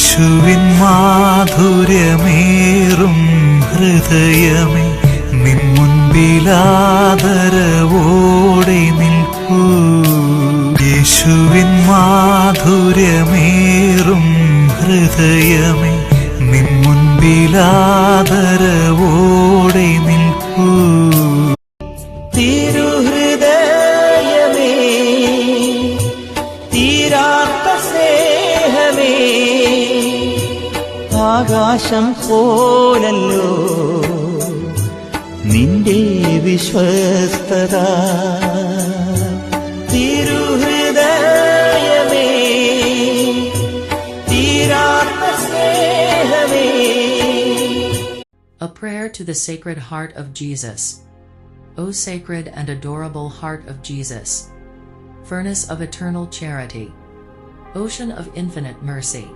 യേശുവിൻ മാധുര്യമേറും ഹൃദയമേ, നിൻ മുൻപിലാദരവോടെ നിൽക്കൂ. യേശുവിൻ മാധുര്യമേറും ഹൃദയമേ, നിൻ മുൻപിലാദരവോടെ നിൽക്കൂ. തിരുഹൃദയമേ, തീരാത്ത സ്നേഹമേ, ആകാശം പോലല്ലോ നിന്റെ വിശ്വസ്തത. തിരുഹൃദയമേ, തീരാത്ത സ്നേഹമേ. A prayer to the Sacred Heart of Jesus. O sacred and adorable Heart of Jesus, furnace of eternal charity, ocean of infinite mercy,